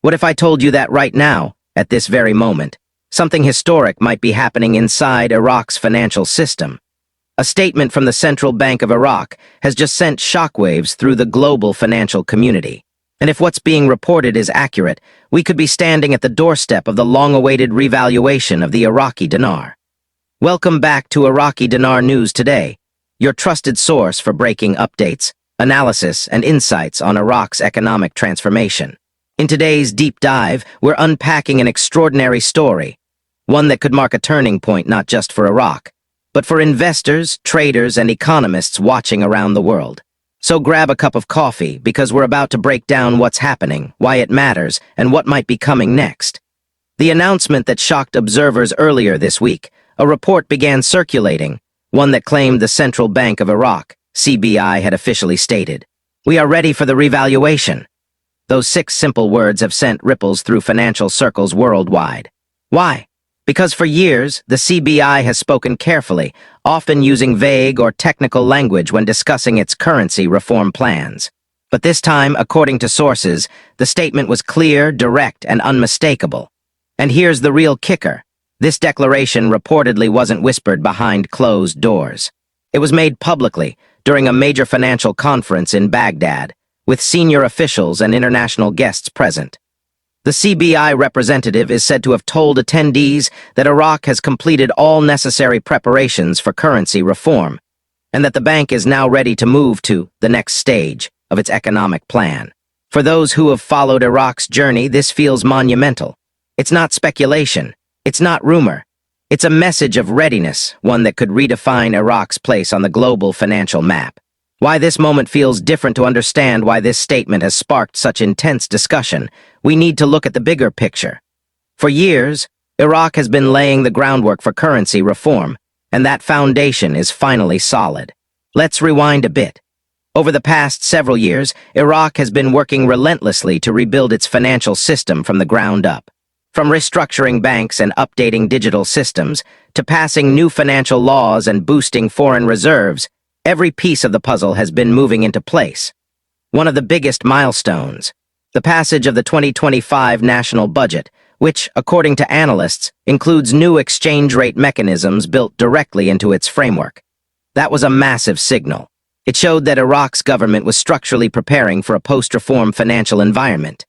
What if I told you that right now, at this very moment, something historic might be happening inside Iraq's financial system? A statement from the Central Bank of Iraq has just sent shockwaves through the global financial community. And if what's being reported is accurate, we could be standing at the doorstep of the long-awaited revaluation of the Iraqi dinar. Welcome back to Iraqi Dinar News Today, your trusted source for breaking updates, analysis, and insights on Iraq's economic transformation. In today's deep dive, we're unpacking an extraordinary story, one that could mark a turning point not just for Iraq, but for investors, traders, and economists watching around the world. So grab a cup of coffee, because we're about to break down what's happening, why it matters, and what might be coming next. The announcement that shocked observers earlier this week, a report began circulating, one that claimed the Central Bank of Iraq, CBI, had officially stated, "We are ready for the revaluation." Those 6 simple words have sent ripples through financial circles worldwide. Why? Because for years, the CBI has spoken carefully, often using vague or technical language when discussing its currency reform plans. But this time, according to sources, the statement was clear, direct, and unmistakable. And here's the real kicker. This declaration reportedly wasn't whispered behind closed doors. It was made publicly during a major financial conference in Baghdad, with senior officials and international guests present. The CBI representative is said to have told attendees that Iraq has completed all necessary preparations for currency reform, and that the bank is now ready to move to the next stage of its economic plan. For those who have followed Iraq's journey, this feels monumental. It's not speculation. It's not rumor. It's a message of readiness, one that could redefine Iraq's place on the global financial map. Why this moment feels different to understand why this statement has sparked such intense discussion, we need to look at the bigger picture. For years, Iraq has been laying the groundwork for currency reform, and that foundation is finally solid. Let's rewind a bit. Over the past several years, Iraq has been working relentlessly to rebuild its financial system from the ground up. From restructuring banks and updating digital systems, to passing new financial laws and boosting foreign reserves, every piece of the puzzle has been moving into place. One of the biggest milestones, the passage of the 2025 national budget, which, according to analysts, includes new exchange rate mechanisms built directly into its framework. That was a massive signal. It showed that Iraq's government was structurally preparing for a post-reform financial environment.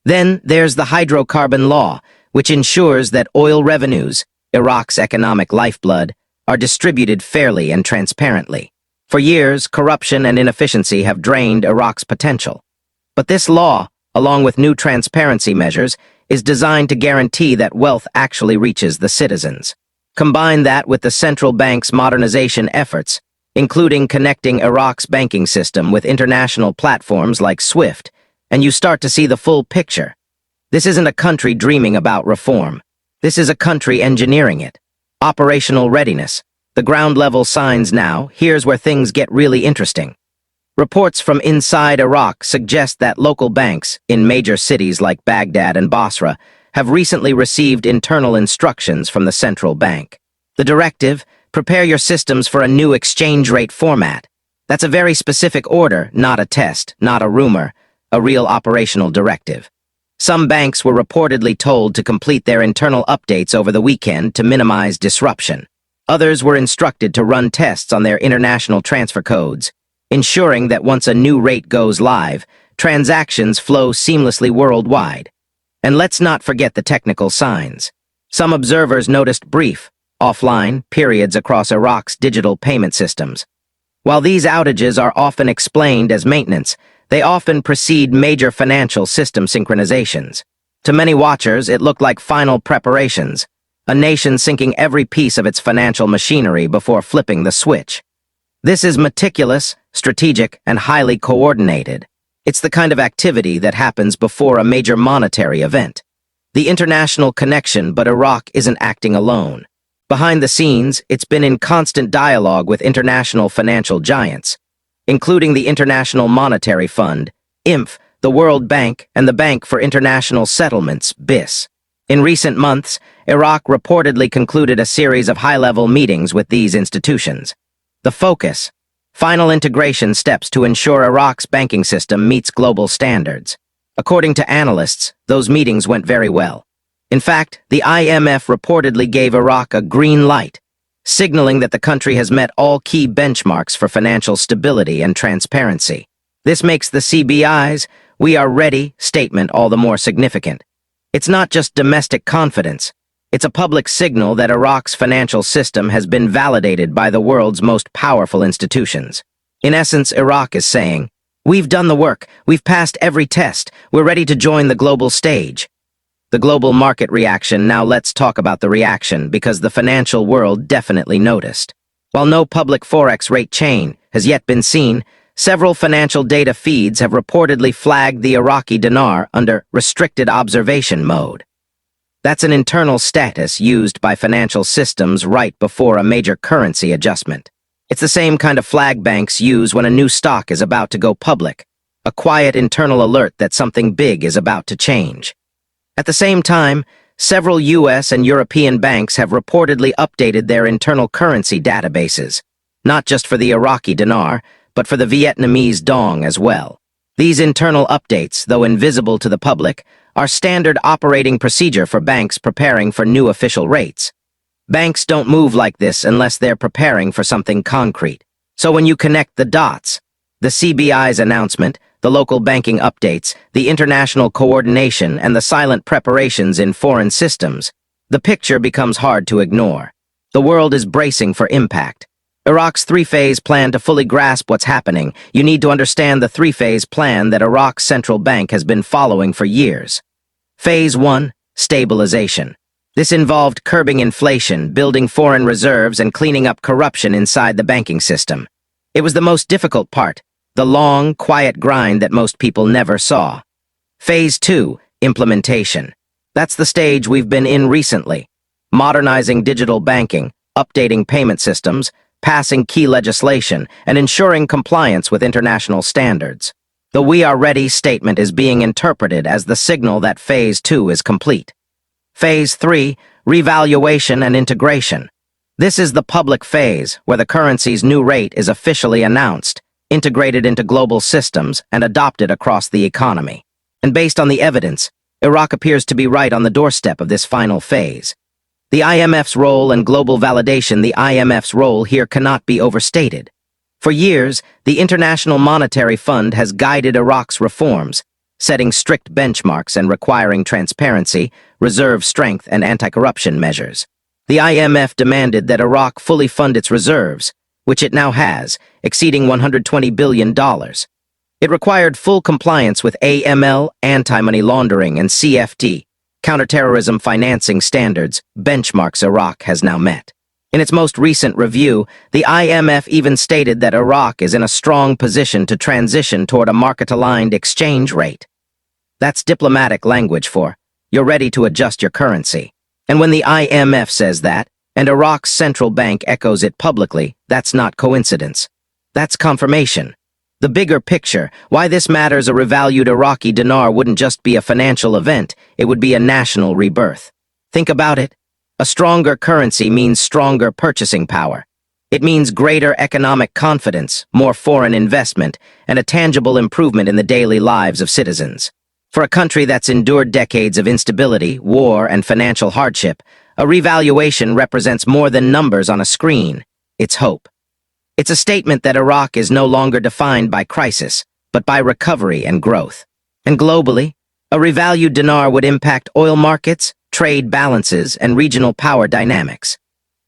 Then there's the hydrocarbon law, which ensures that oil revenues, Iraq's economic lifeblood, are distributed fairly and transparently. For years, corruption and inefficiency have drained Iraq's potential. But this law, along with new transparency measures, is designed to guarantee that wealth actually reaches the citizens. Combine that with the central bank's modernization efforts, including connecting Iraq's banking system with international platforms like SWIFT, and you start to see the full picture. This isn't a country dreaming about reform. This is a country engineering it. Operational readiness. The ground-level signs now. Here's where things get really interesting. Reports from inside Iraq suggest that local banks in major cities like Baghdad and Basra have recently received internal instructions from the central bank. The directive: prepare your systems for a new exchange rate format. That's a very specific order, not a test, not a rumor, a real operational directive. Some banks were reportedly told to complete their internal updates over the weekend to minimize disruption. Others were instructed to run tests on their international transfer codes, ensuring that once a new rate goes live, transactions flow seamlessly worldwide. And let's not forget the technical signs. Some observers noticed brief, offline periods across Iraq's digital payment systems. While these outages are often explained as maintenance, they often precede major financial system synchronizations. To many watchers, it looked like final preparations, a nation syncing every piece of its financial machinery before flipping the switch. This is meticulous, strategic, and highly coordinated. It's the kind of activity that happens before a major monetary event. The international connection, but Iraq isn't acting alone. Behind the scenes, it's been in constant dialogue with international financial giants, including the International Monetary Fund, IMF, the World Bank, and the Bank for International Settlements, BIS. In recent months, Iraq reportedly concluded a series of high-level meetings with these institutions. The focus: final integration steps to ensure Iraq's banking system meets global standards. According to analysts, those meetings went very well. In fact, the IMF reportedly gave Iraq a green light, signaling that the country has met all key benchmarks for financial stability and transparency. This makes the CBI's "We are ready" statement all the more significant. It's not just domestic confidence. It's a public signal that Iraq's financial system has been validated by the world's most powerful institutions. In essence, Iraq is saying, "We've done the work, we've passed every test, we're ready to join the global stage." The global market reaction. Now let's talk about the reaction, because the financial world definitely noticed. While no public forex rate chain has yet been seen, several financial data feeds have reportedly flagged the Iraqi dinar under restricted observation mode. That's an internal status used by financial systems right before a major currency adjustment. It's the same kind of flag banks use when a new stock is about to go public, a quiet internal alert that something big is about to change. At the same time, several US and European banks have reportedly updated their internal currency databases, not just for the Iraqi dinar, but for the Vietnamese dong as well. These internal updates, though invisible to the public, are standard operating procedure for banks preparing for new official rates. Banks don't move like this unless they're preparing for something concrete. So when you connect the dots, the CBI's announcement, the local banking updates, the international coordination, and the silent preparations in foreign systems, the picture becomes hard to ignore. The world is bracing for impact. Iraq's three-phase plan. To fully grasp what's happening, you need to understand the three-phase plan that Iraq's central bank has been following for years. Phase 1, stabilization. This involved curbing inflation, building foreign reserves, and cleaning up corruption inside the banking system. It was the most difficult part, the long, quiet grind that most people never saw. Phase 2, implementation. That's the stage we've been in recently. Modernizing digital banking, updating payment systems, passing key legislation, and ensuring compliance with international standards. The "We are ready" statement is being interpreted as the signal that Phase 2 is complete. Phase 3, revaluation and integration. This is the public phase, where the currency's new rate is officially announced, integrated into global systems, and adopted across the economy. And based on the evidence, Iraq appears to be right on the doorstep of this final phase. The IMF's role and global validation. The IMF's role here cannot be overstated. For years, the International Monetary Fund has guided Iraq's reforms, setting strict benchmarks and requiring transparency, reserve strength, and anti-corruption measures. The IMF demanded that Iraq fully fund its reserves, which it now has, exceeding $120 billion. It required full compliance with AML, anti-money laundering, and CFT, counterterrorism financing standards, benchmarks Iraq has now met. In its most recent review, the IMF even stated that Iraq is in a strong position to transition toward a market-aligned exchange rate. That's diplomatic language for, you're ready to adjust your currency. And when the IMF says that, and Iraq's central bank echoes it publicly, that's not coincidence. That's confirmation. The bigger picture, why this matters: a revalued Iraqi dinar wouldn't just be a financial event, it would be a national rebirth. Think about it. A stronger currency means stronger purchasing power. It means greater economic confidence, more foreign investment, and a tangible improvement in the daily lives of citizens. For a country that's endured decades of instability, war, and financial hardship, a revaluation represents more than numbers on a screen. It's hope. It's a statement that Iraq is no longer defined by crisis, but by recovery and growth. And globally, a revalued dinar would impact oil markets, trade balances, and regional power dynamics.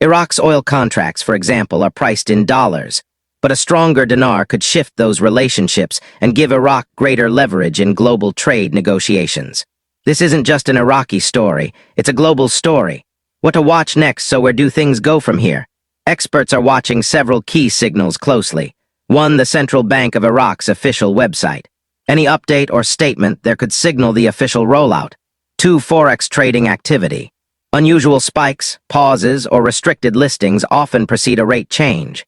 Iraq's oil contracts, for example, are priced in dollars, but a stronger dinar could shift those relationships and give Iraq greater leverage in global trade negotiations. This isn't just an Iraqi story, it's a global story. What to watch next? So where do things go from here? Experts are watching several key signals closely. 1. The Central Bank of Iraq's official website. Any update or statement there could signal the official rollout. 2. Forex trading activity. Unusual spikes, pauses, or restricted listings often precede a rate change.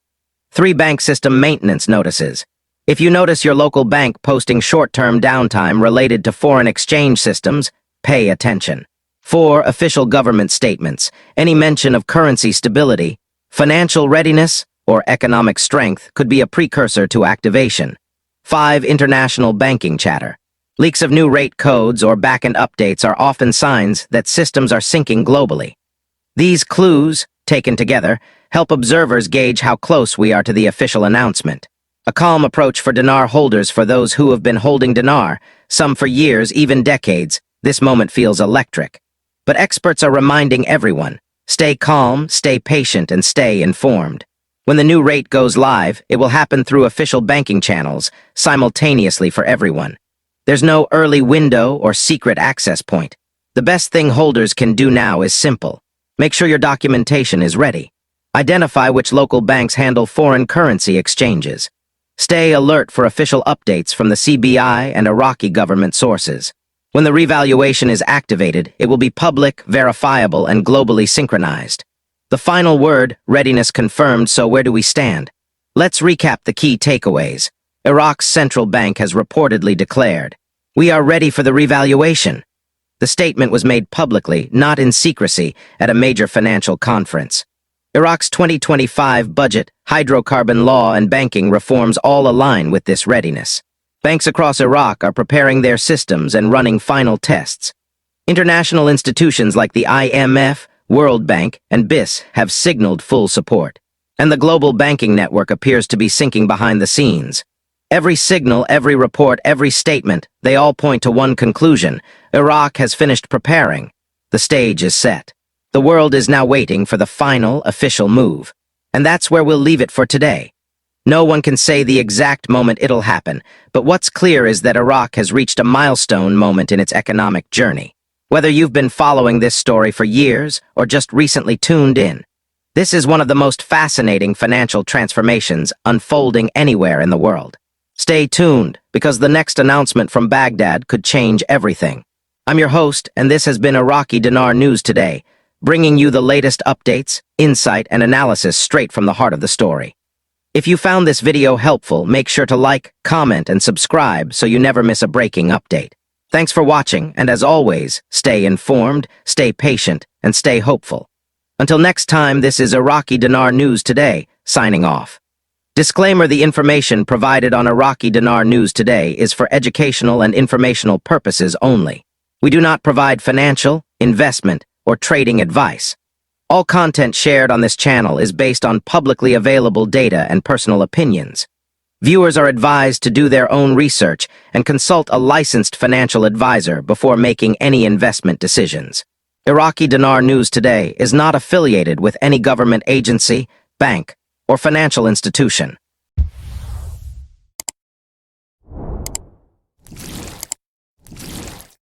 3. Bank system maintenance notices. If you notice your local bank posting short-term downtime related to foreign exchange systems, pay attention. 4. Official government statements. Any mention of currency stability, financial readiness, or economic strength could be a precursor to activation. 5. International banking chatter. Leaks of new rate codes or back-end updates are often signs that systems are syncing globally. These clues, taken together, help observers gauge how close we are to the official announcement. A calm approach for dinar holders. For those who have been holding dinar, some for years, even decades, this moment feels electric. But experts are reminding everyone, stay calm, stay patient, and stay informed. When the new rate goes live, it will happen through official banking channels, simultaneously for everyone. There's no early window or secret access point. The best thing holders can do now is simple. Make sure your documentation is ready. Identify which local banks handle foreign currency exchanges. Stay alert for official updates from the CBI and Iraqi government sources. When the revaluation is activated, it will be public, verifiable, and globally synchronized. The final word, readiness confirmed. So where do we stand? Let's recap the key takeaways. Iraq's central bank has reportedly declared, "We are ready for the revaluation." The statement was made publicly, not in secrecy, at a major financial conference. Iraq's 2025 budget, hydrocarbon law, and banking reforms all align with this readiness. Banks across Iraq are preparing their systems and running final tests. International institutions like the IMF, World Bank, and BIS have signaled full support. And the global banking network appears to be sinking behind the scenes. Every signal, every report, every statement, they all point to one conclusion. Iraq has finished preparing. The stage is set. The world is now waiting for the final, official move. And that's where we'll leave it for today. No one can say the exact moment it'll happen, but what's clear is that Iraq has reached a milestone moment in its economic journey. Whether you've been following this story for years or just recently tuned in, this is one of the most fascinating financial transformations unfolding anywhere in the world. Stay tuned, because the next announcement from Baghdad could change everything. I'm your host, and this has been Iraqi Dinar News Today, bringing you the latest updates, insight, and analysis straight from the heart of the story. If you found this video helpful, make sure to like, comment, and subscribe so you never miss a breaking update. Thanks for watching, and as always, stay informed, stay patient, and stay hopeful. Until next time, this is Iraqi Dinar News Today, signing off. Disclaimer: the information provided on Iraqi Dinar News Today is for educational and informational purposes only. We do not provide financial, investment, or trading advice. All content shared on this channel is based on publicly available data and personal opinions. Viewers are advised to do their own research and consult a licensed financial advisor before making any investment decisions. Iraqi Dinar News Today is not affiliated with any government agency, bank, or financial institution.